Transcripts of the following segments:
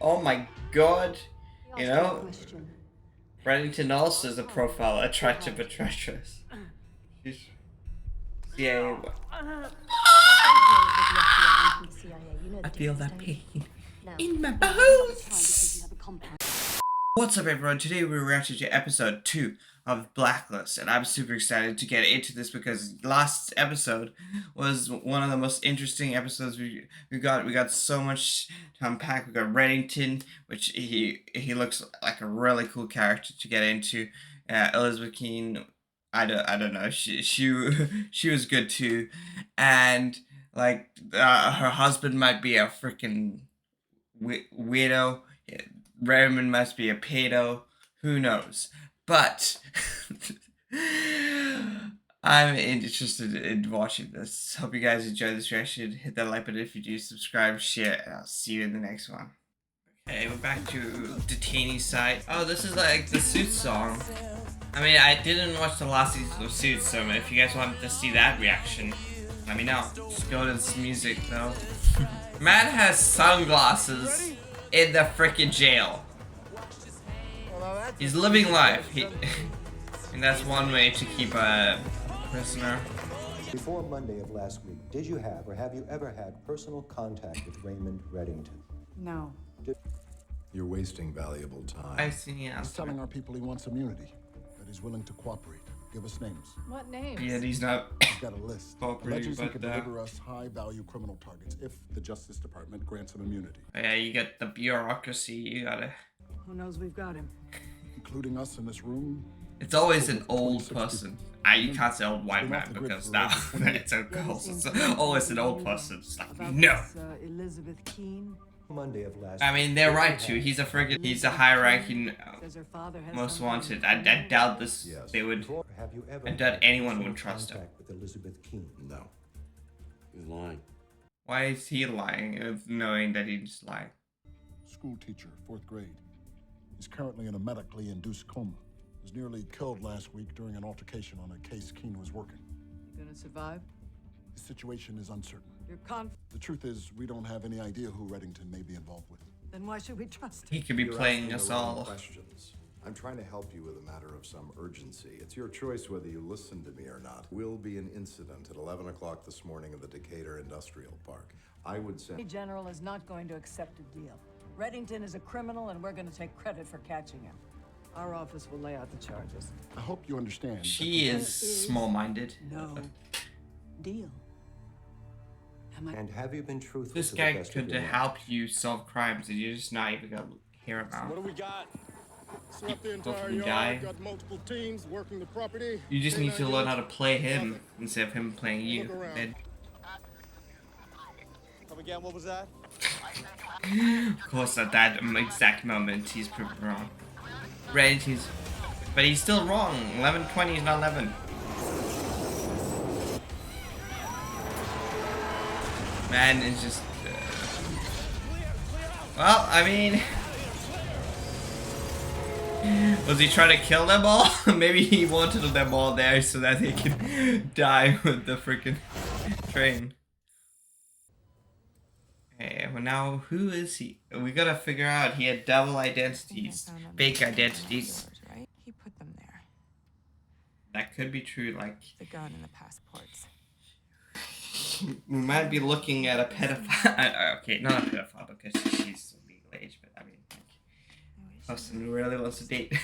Oh my god. You know, Reddington also is a profile, attractive but treacherous. She's CIA. I feel that pain in my bones. What's up everyone, today we're reacting to episode 2 of Blacklist, and I'm super excited to get into this because last episode was one of the most interesting episodes we got. We got so much to unpack. We got Reddington, which he looks like a really cool character to get into. Elizabeth Keane, I don't know, she was good too, and like her husband might be a freaking weirdo. Raymond must be a pedo. Who knows? But I'm interested in watching this. Hope you guys enjoy this reaction. Hit that like button if you do. Subscribe, share, and I'll see you in the next one. Okay, we're back to Detainee's side. Oh, this is like the Suits song. I mean, I didn't watch the last season of Suits, so if you guys wanted to see that reaction, let me know. Just go to this music though. Man has sunglasses in the freaking jail. He's living life. And that's one way to keep a prisoner. Before Monday of last week, did you have or have you ever had personal contact with Raymond Reddington? No. You're wasting valuable time. I see. Yeah. He's telling our people he wants immunity, that he's willing to cooperate. Give us names. What names? Yeah, he's not. He's got a list. Alleges he but can deliver us high-value criminal targets if the Justice Department grants him immunity. Yeah, you got the bureaucracy. You gotta. Who knows we've got him? Including us in this room. It's always an old person. You can't say old white man because now it's a girl. It's always an old person. It's like, no. Elizabeth Keane. Monday of last I mean, they're right too. He's a high-ranking, most wanted. I doubt this. They would. Have you ever I doubt anyone would trust him. contact with Elizabeth Keane? No. He's lying. Why is he lying, knowing that he's lying? School teacher, 4th grade. He's currently in a medically induced coma. Was nearly killed last week during an altercation on a case Keane was working. You gonna survive? His situation is uncertain. You're confident? The truth is, we don't have any idea who Reddington may be involved with. Then why should we trust him? He could be playing us all. Questions. I'm trying to help you with a matter of some urgency. It's your choice whether you listen to me or not. Will be an incident at 11 o'clock this morning in the Decatur Industrial Park. I would say... The General is not going to accept a deal. Reddington is a criminal and we're going to take credit for catching him. Our office will lay out the charges. I hope you understand. She is small-minded. No deal. And have you been truthful? This to guy the best could of your help you solve crimes and you're just not even gonna hear about. What do we got? Swept the People entire can yard, die. got multiple teams working the property. You just need to Canine learn how to units. play him instead of him playing you. Look around. Then, Come again, what was that? of course, at that exact moment, he's proven wrong. Right, but he's still wrong. 11:20 is not 11. Man is just. Well, I mean. Was he trying to kill them all? Maybe he wanted them all there so that he could die with the freaking train. Okay, well now, who is he? We gotta figure out. He had double identities, fake identities. Right? He put them there. That could be true, like... The gun and the passports. We might be looking at a pedophile. Okay, not a pedophile because she's legal age, but I mean, like, person who really wants to date.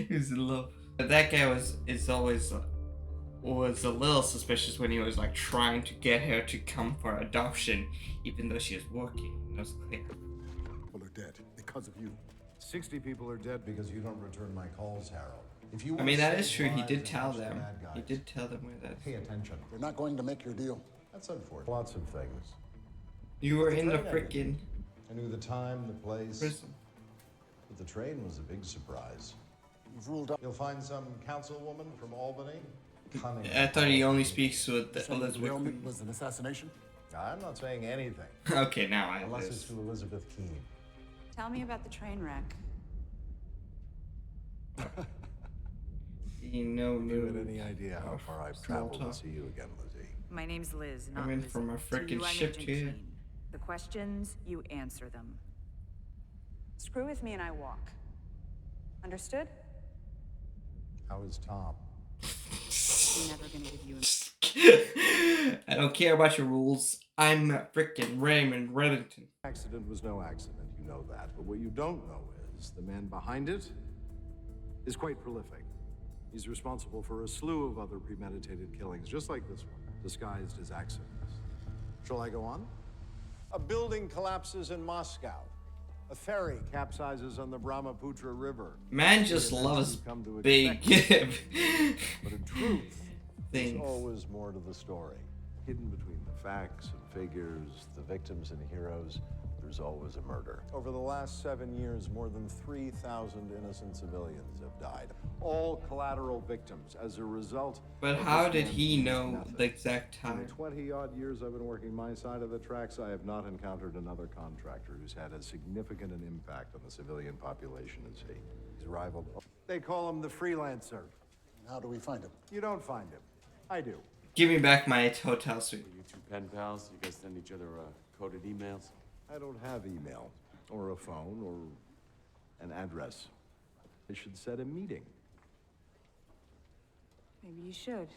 Who's in love. But that guy was a little suspicious when he was like trying to get her to come for adoption, even though she was working. That was clear. People are dead because of you. 60 people are dead because you don't return my calls, Harold. If you I mean, that is true. He did tell them. He did tell them where that. Pay attention. They're not going to make your deal. That's unfortunate. Lots of things. You were in the freaking I knew the time, the place. prison. But the train was a big surprise. You've ruled out. You'll find some councilwoman from Albany. Cunning. I thought he only speaks with the Saying Elizabeth. derailment was an assassination. I'm not saying anything. Okay, now I Unless it's lose. to Elizabeth Keane. Tell me about the train wreck. You know, You had any idea how far I've Small traveled talk. to see you again, Lizzie? My name's Liz, not I mean, Lizzie. from a So freaking I'm ship Agent to you. Keane, the questions, you answer them. Screw with me and I walk. Understood? How is Tom? I'm never gonna give you I don't care about your rules. I'm frickin' Raymond Reddington. Accident was no accident, you know that. But what you don't know is the man behind it is quite prolific. He's responsible for a slew of other premeditated killings, just like this one, disguised as accidents. Shall I go on? A building collapses in Moscow. A ferry capsizes on the Brahmaputra River. Man just loves big But in truth, things. there's always more to the story. Hidden between the facts and figures, the victims and heroes, there's always a murder. Over the last 7 years, more than 3,000 innocent civilians have died. All collateral victims as a result. But how did he know the exact In time? the 20-odd years I've been working my side of the tracks, I have not encountered another contractor who's had as significant an impact on the civilian population as he. He's rivaled. They call him the Freelancer. How do we find him? You don't find him. I do. Give me back my hotel suite. You two pen pals? You guys send each other coded emails? I don't have email, or a phone, or an address. I should set a meeting. Maybe you should.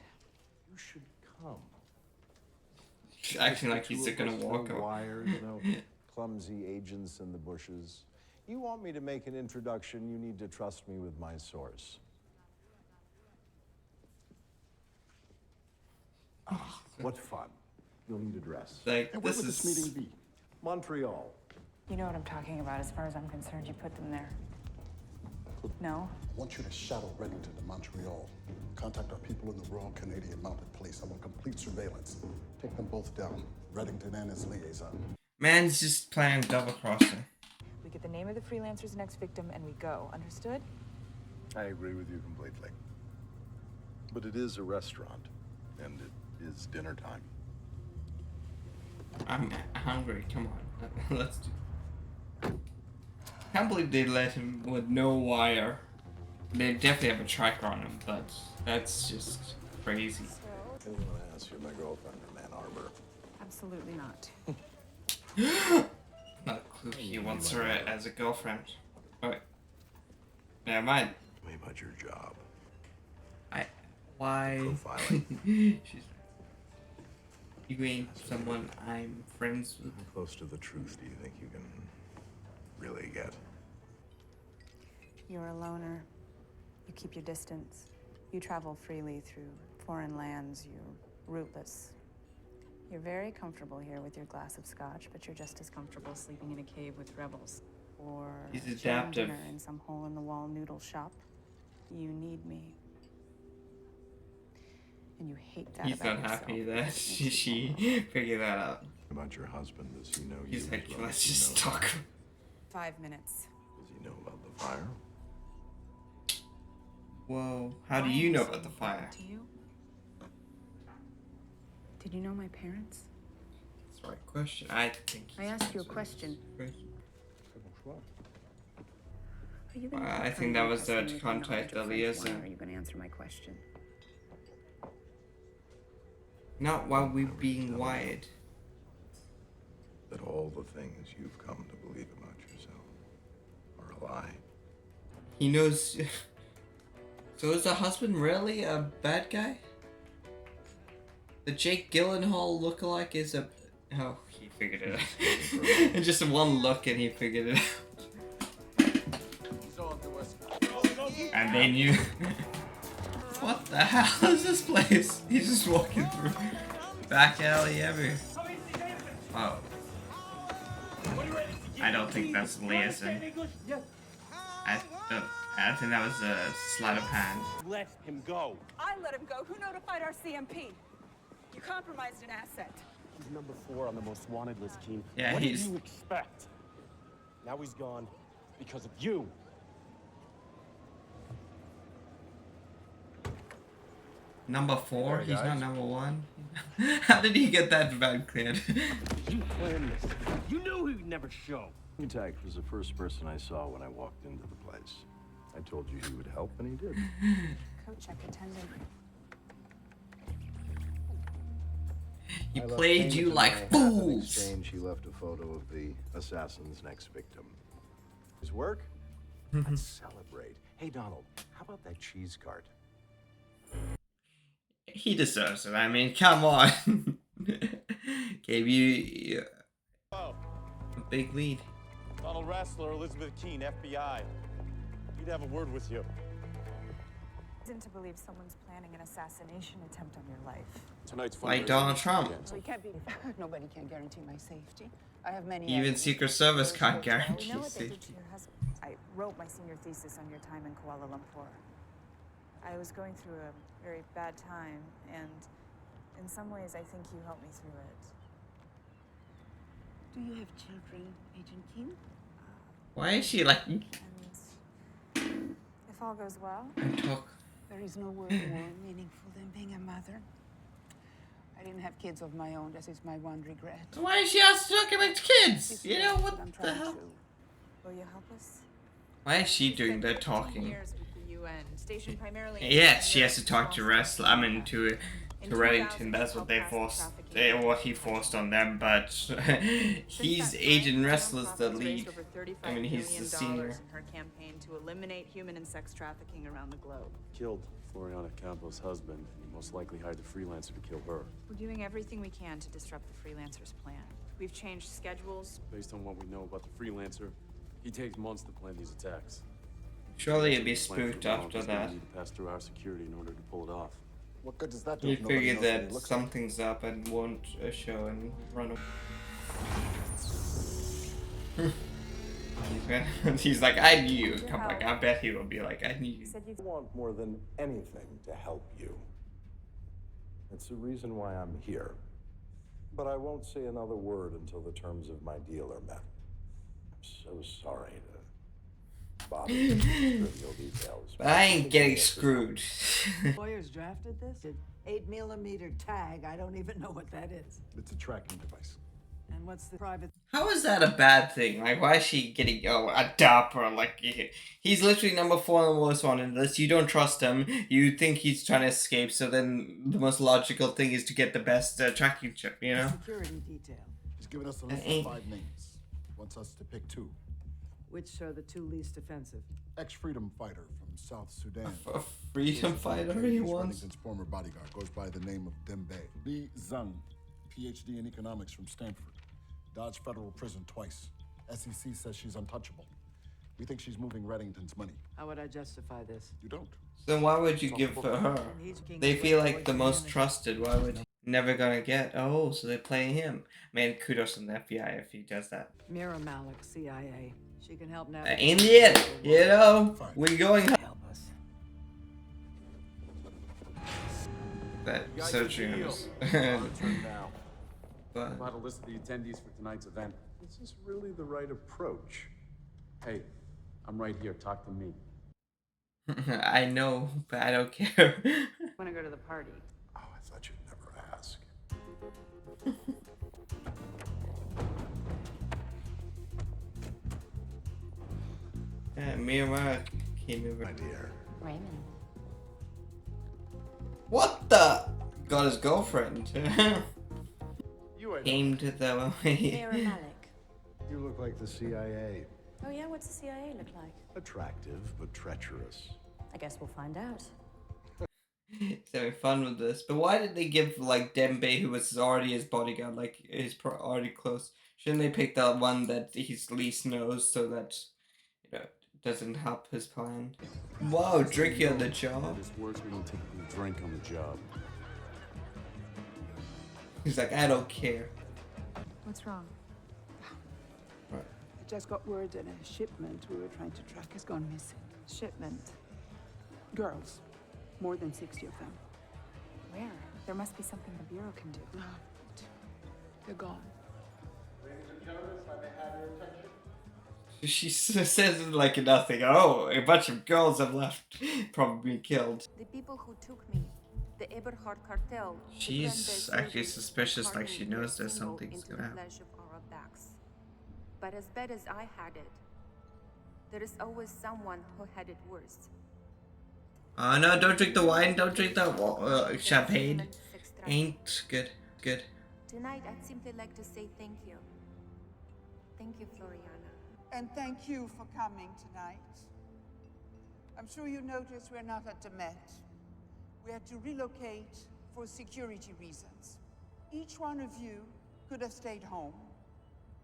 You should come. He's acting like he's gonna walk no out. wires, no clumsy agents in the bushes. You want me to make an introduction, you need to trust me with my source. What fun. You'll need a dress. Like, And where this would is... this meeting be? Montreal. You know what I'm talking about. As far as I'm concerned, you put them there. No? I want you to shadow Reddington to Montreal. Contact our people in the Royal Canadian Mounted Police. I want complete surveillance. Take them both down. Reddington and his liaison. Man's just playing double crossing. We get the name of the freelancer's next victim and we go. Understood? I agree with you completely. But it is a restaurant, and it is dinner time. I'm hungry. Come on. Let's do... Can't believe they let him with no wire. They definitely have a tracker on him, but that's just crazy. Anyone asks, you're my girlfriend from Ann Arbor. Absolutely not. Not a clue he wants her as a girlfriend. Oh, wait. Never mind. Tell me about your job. Why? Profiling. She's... You ain't someone I'm friends with. How close to the truth do you think you can really get? You're a loner. You keep your distance. You travel freely through foreign lands. You're rootless. You're very comfortable here with your glass of scotch, but you're just as comfortable sleeping in a cave with rebels. Or He's sharing adaptive. dinner in some hole-in-the-wall noodle shop. You need me. And you hate that He's about not happy yourself. that It makes you she figured that out. About your husband, does he know you? He's as like, well let's as you just know talk. him? 5 minutes. Does he know about the fire? Whoa, how do Why you am I know so about the fire? important to you? Did you know my parents? That's the right question. I think I asked you a question. Are you gonna I confirm think that your was the testimony with contact knowledge of the French liaison. wine, or are you going to answer my question? Not while we being wired. That all the things you've come to believe about yourself are a lie. He knows. So is the husband really a bad guy? The Jake Gyllenhaal lookalike is a... Oh, he figured it out. In just one look and he figured it out. And they knew. What the hell is this place? He's just walking through. Back alley ever. Oh. I don't think that's liaison. I think that was a sleight of hand. Let him go. I let him go. Who notified our CMP? You compromised an asset. He's number 4 on the most wanted list, Keen. Yeah, what he's- did you expect? Now he's gone because of you. Number 4? Hey, He's not guys. number 1? How did he get that van cleared? You planned this. You knew he would never show. Contact was the first person I saw when I walked into the place. I told you he would help, and he did. Coat check attendant. He I left played payment you in like my hat. In fools. exchange, he left a photo of the assassin's next victim. His work? Let's celebrate. Hey, Donald, how about that cheese cart? He deserves it. I mean, come on. Gave you Oh, a big lead. Donald Ressler, Elizabeth Keene, FBI. Need to have a word with you. Reason to believe someone's planning an assassination attempt on your life. Tonight's Like fundraiser Donald is Trump. canceled. We can't be. Nobody can guarantee my safety. I have many. Even enemies. Secret Service can't You guarantee know what they did safety. to your husband? I wrote my senior thesis on your time in Kuala Lumpur. I was going through a very bad time, and in some ways, I think you helped me through it. Do you have children, Agent Keene? Why is she like And if all goes well, talk? There is no word more meaningful than being a mother. I didn't have kids of my own. This is my one regret. Why is she also talking about kids? You know what I'm the trying hell? to. will you help us? Why is she doing the talking? Years with the UN, stationed primarily in Yes, she has to Europe, talk to also Wrestler. I mean to Reddington. That's what they forced. What he forced on them. But he's Agent Wrestler's the lead. I mean, he's the senior. in her campaign to eliminate human and sex trafficking around the globe. Killed Floriana Campos' husband. He most likely hired the Freelancer to kill her. We're doing everything we can to disrupt the Freelancer's plan. We've changed schedules. Based on what we know about the Freelancer, he takes months to plan these attacks. Surely he'd be Plan for spooked long, after he's gonna that. need to pass through our security in order to pull it off. What good does that do? You if nobody figure knows what he that looks like? something's up and won't show and run away. He's like, I knew you would come back. I bet he will be like, I knew you. I want more than anything to help you. It's the reason why I'm here. But I won't say another word until the terms of my deal are met. I'm so sorry to bother you with trivial details. But I ain't getting screwed. Lawyers drafted this? 8mm tag. I don't even know what that is. It's a tracking device. And what's the private? How is that a bad thing? Like, why is she getting a dapper? Like, he's literally number 4 on the most wanted list. You don't trust him. You think he's trying to escape. So then the most logical thing is to get the best tracking chip. You know? Security detail. He's given us a list ain't- of 5 names. Wants us to pick 2. Which are the 2 least offensive? Ex-freedom fighter from South Sudan. A freedom fighter he He's wants. Reddington's former bodyguard, goes by the name of Dembe. Li Zhang, PhD in economics from Stanford. Dodged federal prison twice. SEC says she's untouchable. We think she's moving Reddington's money. How would I justify this? You don't. Then why would you give her? And he's king They of feel West like the Boys most and- trusted. Why would he? Never gonna get? Oh, so they're playing him. Man, kudos on the FBI if he does that. Mira Malik, CIA. She can help now. In the end, you know, we're going. Help us. That You guys searching have a us. deal. I'll return now. But I'll have a list of the attendees for tonight's event. This is really the right approach. Hey, I'm right here. Talk to me. I know, but I don't care. Want to go to the party? Oh, I thought you'd never ask. Mira came over. My dear. Raymond. What the? Got his girlfriend. You ain't. Came to the way. Mira Malik. You look like the CIA. Oh yeah, what's the CIA look like? Attractive, but treacherous. I guess we'll find out. He's having fun with this. But why did they give, like, Dembe, who was already his bodyguard, like, he's already close? Shouldn't they pick the one that he's least knows so that, you know, doesn't help his plan? Wow, drinking on the job? This works. We don't typically drink on the job. He's like, I don't care. What's wrong? Right. I just got word that a shipment we were trying to track has gone missing. Shipment. Girls. More than 60 of them. Where? There must be something the Bureau can do. No, they're gone. She says it like nothing. Oh, a bunch of girls have left. Probably killed. The people who took me, the Eberhard cartel. She's actually suspicious, like she knows there's something's gonna happen. But as bad as I had it, there is always someone who had it worse. Oh no, don't drink the wine, don't drink the champagne. Ain't good. Good. Tonight, I'd simply like to say thank you. Thank you, Floriana. And thank you for coming tonight. I'm sure you noticed we're not at the Met. We had to relocate for security reasons. Each one of you could have stayed home,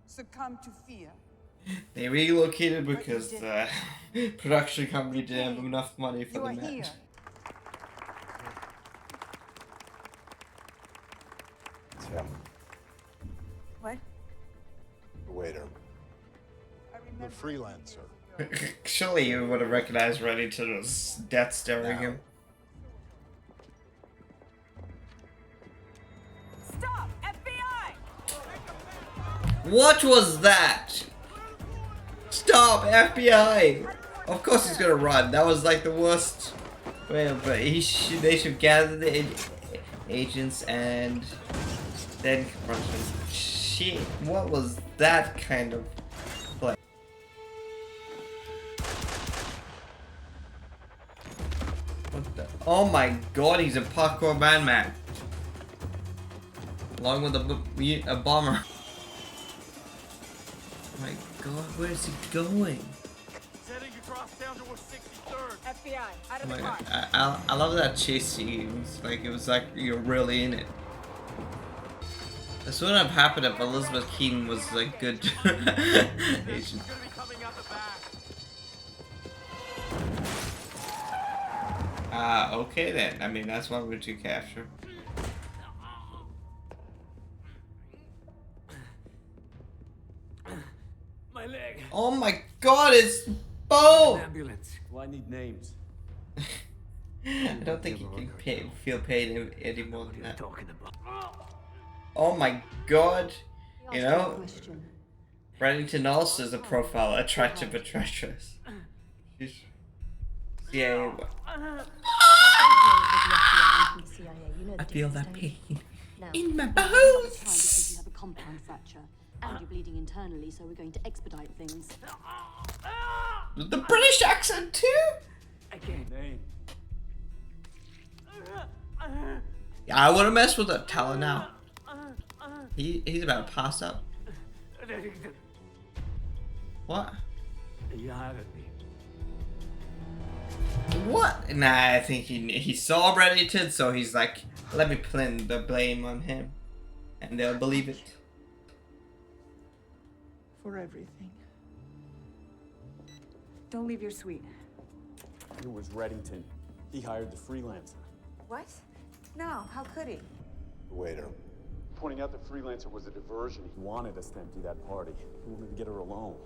succumbed to fear. They relocated because the production company didn't have enough money for the Met. Here. It's him. What? The waiter. The freelancer. Surely you would have recognized Reddington as death staring him. Stop! FBI! What was that? Stop, FBI! Of course he's gonna run. That was like the worst. Well, but they should gather the agents and then confront him. Shit, what was that kind of play? What the? Oh my god, he's a parkour man. Along with a bomber. Oh my god, where is he going? Heading across down to 63rd. FBI, out of Oh the my car. god, I love that chase scene. It was like you're really in it. This wouldn't have happened if Elizabeth Keaton was like good agent. Okay then. I mean, that's one way to capture. My leg. Oh my god, it's Bo! Ambulance. Well, I need names. I don't think you can feel pain any more than that. Oh my god. You know, Reddington also is a profile, attractive but treacherous. Yeah. I feel that pain in my bones. You have a compound fracture and you're bleeding internally, so we're going to expedite things. The British accent too? Name. Yeah, I wouldn't mess with that talent now. He's about to pass out. What? What? Nah, I think he saw Reddington, so he's like, let me pin the blame on him, and they'll believe it. For everything. Don't leave your suite. It was Reddington. He hired the freelancer. What? No, how could he? The waiter. Pointing out the freelancer was a diversion. He wanted us to empty that party. He wanted to get her alone.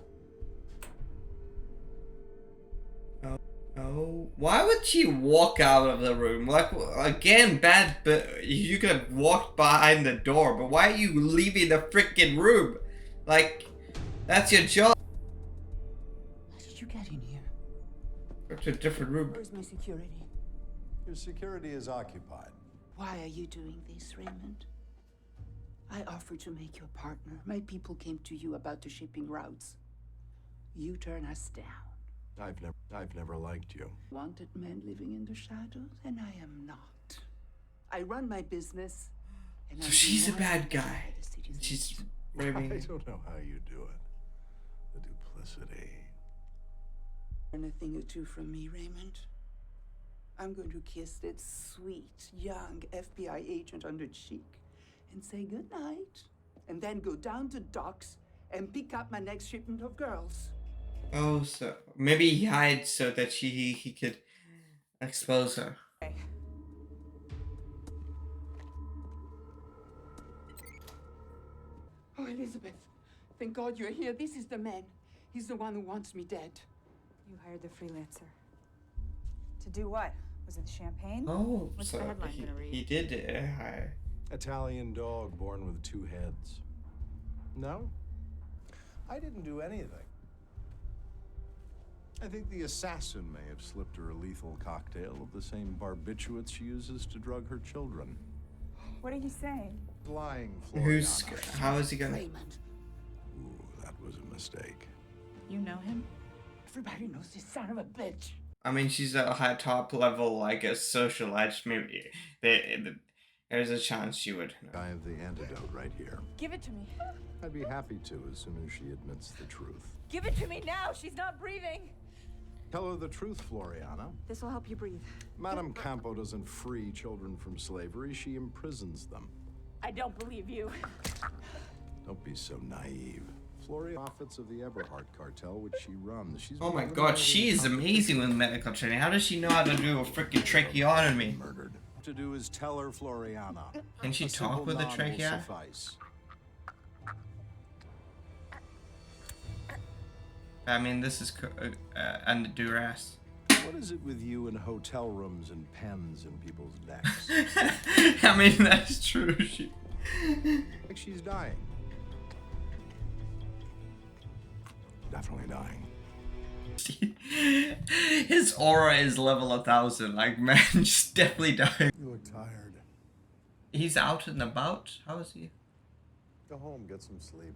Oh, why would she walk out of the room? Like, again, bad, but you could have walked behind the door, but why are you leaving the freaking room? Like, that's your job. How did you get in here? Go to a different room. Where's my security? Your security is occupied. Why are you doing this, Raymond? I offered to make you a partner. My people came to you about the shipping routes. You turn us down. I've never liked you. Wanted men living in the shadows, and I am not. I run my business, and So she's a bad guy. She's I maybe. don't know how you do it. The duplicity. Learn a thing or two from me, Raymond. I'm going to kiss that sweet, young FBI agent on the cheek and say goodnight, and then go down to docks and pick up my next shipment of girls. Oh, so maybe he hides so that he could expose her. Okay. Oh, Elizabeth, thank God you're here. This is the man. He's the one who wants me dead. You hired the freelancer. To do what? Was it champagne? Oh, What's so the headline gonna read? he did hire. Italian dog born with 2 heads. No? I didn't do anything. I think the assassin may have slipped her a lethal cocktail of the same barbiturates she uses to drug her children. What are you saying? Lying, Floriana. How is he gonna? Raymond. Ooh, that was a mistake. You know him? Everybody knows this son of a bitch. I mean, she's a high top level, like a socialite. Maybe There's a chance she would. I have the antidote right here. Give it to me. I'd be happy to as soon as she admits the truth. Give it to me now. She's not breathing. Tell her the truth, Floriana. This will help you breathe. Madame Campo doesn't free children from slavery, she imprisons them. I don't believe you. Don't be so naive. Floriana, profits of the Eberhard cartel, which she runs. She's Oh my god, she is amazing with medical training. How does she know how to do a freaking tracheotomy? Murdered. To do is tell her, Floriana. Can she talk with a trachea? I mean, this is under duress. What is it with you in hotel rooms and pens in people's necks? I mean, that's true. Like she's dying. Definitely dying. His aura is level 1000. Like, man, just definitely dying. You look tired. He's out and about? How is he? Go home, get some sleep.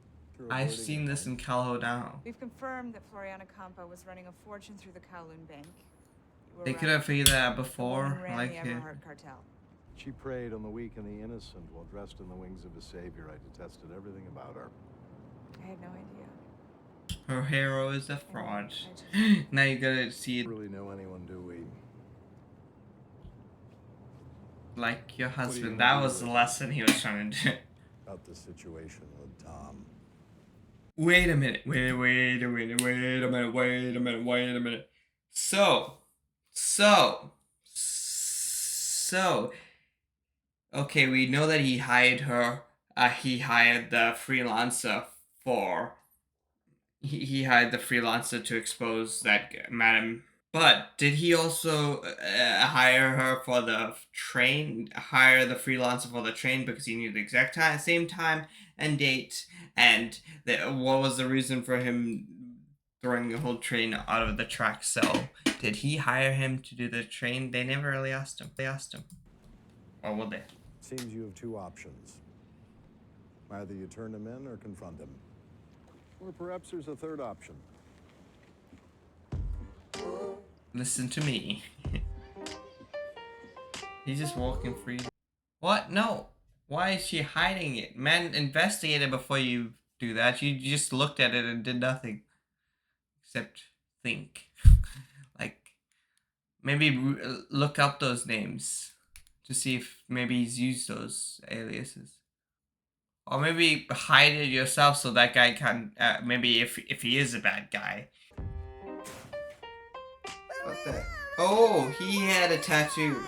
I've seen this in Calho now. We've confirmed that Floriana Campo was running a fortune through the Kowloon Bank. They could have figured that out before. Ran the Eberhard cartel. She preyed on the weak and the innocent while dressed in the wings of a savior. I detested everything about her. I had no idea. Her hero is a fraud. Now you gotta see it. Really know anyone, do we? Like your husband. That was the lesson he was trying to do. About the situation with Tom. Wait a minute. Wait a minute. So. Okay, we know that he hired her. He hired the freelancer for. He hired the freelancer to expose that madam. But did he also hire her for the train? Hire the freelancer for the train because he knew the exact same time and date. And what was the reason for him throwing the whole train out of the track? So did he hire him to do the train? They never really asked him. They asked him. Or will they? Seems you have two options. Either you turn him in or confront him. Or perhaps there's a third option. Listen to me. He's just walking free. What? No. Why is she hiding it? Man, investigate it before you do that. You just looked at it and did nothing. Except think. Like, maybe look up those names to see if maybe he's used those aliases. Or maybe hide it yourself so that guy can, maybe if he is a bad guy. What the? Oh, he had a tattoo.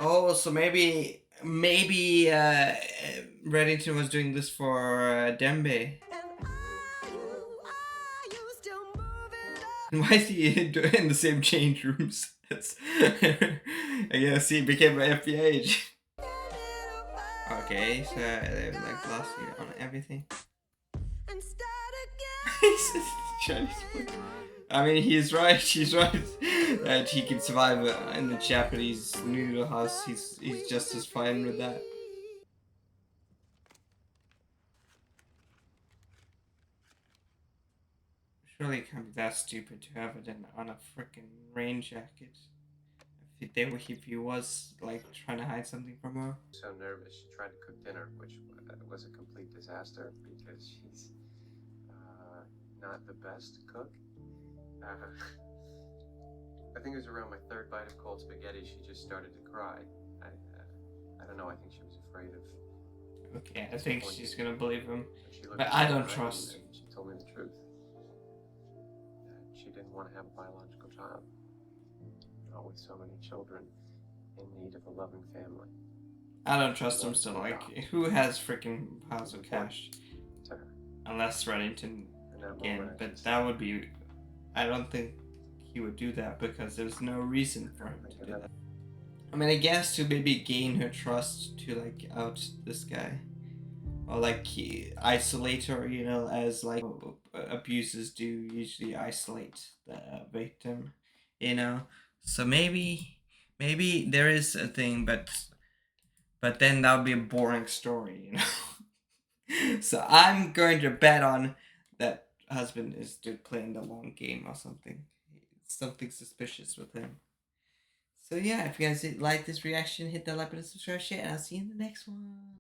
Oh, so maybe Reddington was doing this for Dembe. Why is he in the same change rooms? I guess he became an FBI agent. Okay, so they were like last year on everything. I mean, he's right. She's right that he can survive in the Japanese noodle house. He's just as fine with that. Surely it can't be that stupid to have it on a freaking rain jacket. If he was like trying to hide something from her. So nervous, she tried to cook dinner, which was a complete disaster because she's not the best cook. I think it was around my third bite of cold spaghetti she just started to cry. I don't know, I think she was afraid of... Okay, I think she's gonna believe him, but I don't trust. She told me the truth. She didn't want to have a biological child. Not with so many children in need of a loving family. I don't trust him still. Like, who has freaking piles of cash? Unless Reddington again, but that would be... I don't think he would do that because there's no reason for him to do that. I mean, I guess to maybe gain her trust to like out this guy. Or like isolate her, you know, as like abusers do usually isolate the victim, you know. So maybe there is a thing, but then that would be a boring story, you know. So I'm going to bet on that husband is playing the long game or something. Something suspicious with him. So yeah, if you guys like this reaction, hit that like button, subscribe, share, and I'll see you in the next one.